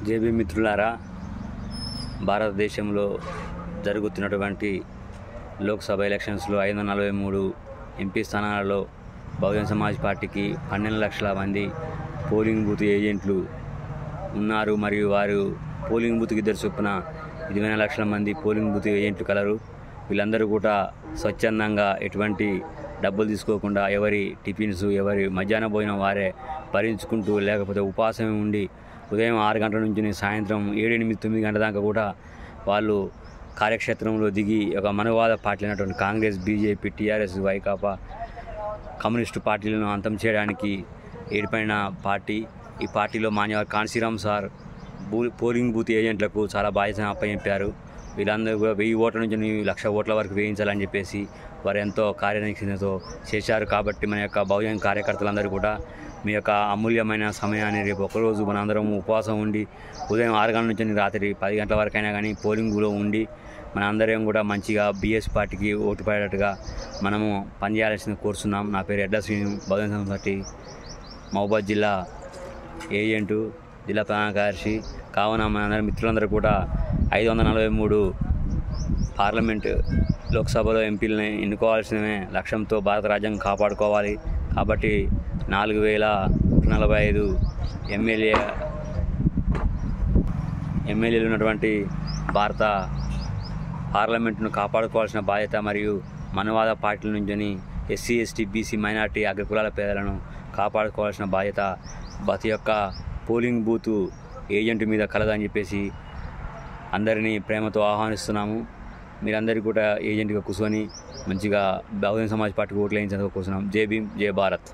JB మిత్రులారా, భారతదేశంలో జరుగుతున్నటువంటి లోక్సభ ఎలక్షన్స్లో 543 ఎంపీ స్థానాలలో బహుజన్ సమాజ్ పార్టీకి 12 లక్షల మంది పోలింగ్ బూత్ ఏజెంట్లు ఉన్నారు. మరియు వారు పోలింగ్ బూత్కి ఇద్దరు చొప్పున 20 లక్షల మంది పోలింగ్ బూత్ ఏజెంట్లు కలరు. వీళ్ళందరూ కూడా స్వచ్ఛందంగా ఎటువంటి డబ్బులు తీసుకోకుండా ఎవరి టిఫిన్స్, ఎవరి మధ్యాహ్న భోజనం వారే భరించుకుంటూ, లేకపోతే ఉపవాసం ఉండి ఉదయం 6 గంటల నుంచి సాయంత్రం 7, 8, 9 గంటల దాకా కూడా వాళ్ళు కార్యక్షేత్రంలో దిగి ఒక మనవాద పార్టీలు అయినటువంటి Congress, BJP, TRS, Vaikapa, communist పార్టీలను అంతం చేయడానికి ఏర్పడిన పార్టీ. ఈ పార్టీలో Manyavar Kanshi Ram sir polling booth ఏజెంట్లకు చాలా బాధ్యతను అప్పచెప్పారు. వీళ్ళందరూ కూడా 1000 ఓట్ల నుంచి 1,00,000 ఓట్ల వరకు వేయించాలని చెప్పేసి వారు ఎంతో కార్యనిక్షతో చేశారు. కాబట్టి మన యొక్క బహుజన్ కార్యకర్తలందరూ కూడా మీ యొక్క అమూల్యమైన సమయాన్ని రేపు ఒకరోజు మనందరం ఉపవాసం ఉండి ఉదయం 6 గంటల నుంచి రాత్రి 10 గంటల వరకైనా కానీ పోలింగ్లో ఉండి మనందరం కూడా మంచిగా బీఎస్ పార్టీకి ఓటు పడేటట్టుగా మనము పనిచేయాల్సింది కోరుతున్నాం. నా పేరు ఎడ్ల శ్రీను, బహుజన్ సమాజ్ పార్టీ మహబూబాద్ జిల్లా ఏజెంటు, జిల్లా ప్రధాన కార్యదర్శి. కావున మనందరి మిత్రులందరూ కూడా 543 పార్లమెంటు లోక్సభలో ఎంపీలని ఎన్నుకోవాల్సిన లక్ష్యంతో భారత రాజ్యాంగం కాపాడుకోవాలి. కాబట్టి 4045 ఎమ్మెల్యేలు ఉన్నటువంటి భారత పార్లమెంటును కాపాడుకోవాల్సిన బాధ్యత, మరియు మనవాద పార్టీల నుంచి ఎస్సీ, ఎస్టీ, బీసీ, మైనార్టీ, అగ్రకులాల పేదలను కాపాడుకోవాల్సిన బాధ్యత ప్రతి ఒక్క పోలింగ్ బూత్ ఏజెంట్ మీద కలదని చెప్పేసి అందరినీ ప్రేమతో ఆహ్వానిస్తున్నాము. మీరందరికీ కూడా ఏజెంట్గా కూర్చొని మంచిగా బహుజన్ సమాజ్ పార్టీకి ఓట్లు వేయించేందుకు కోరుతున్నాం. జై భీమ్, జై భారత్.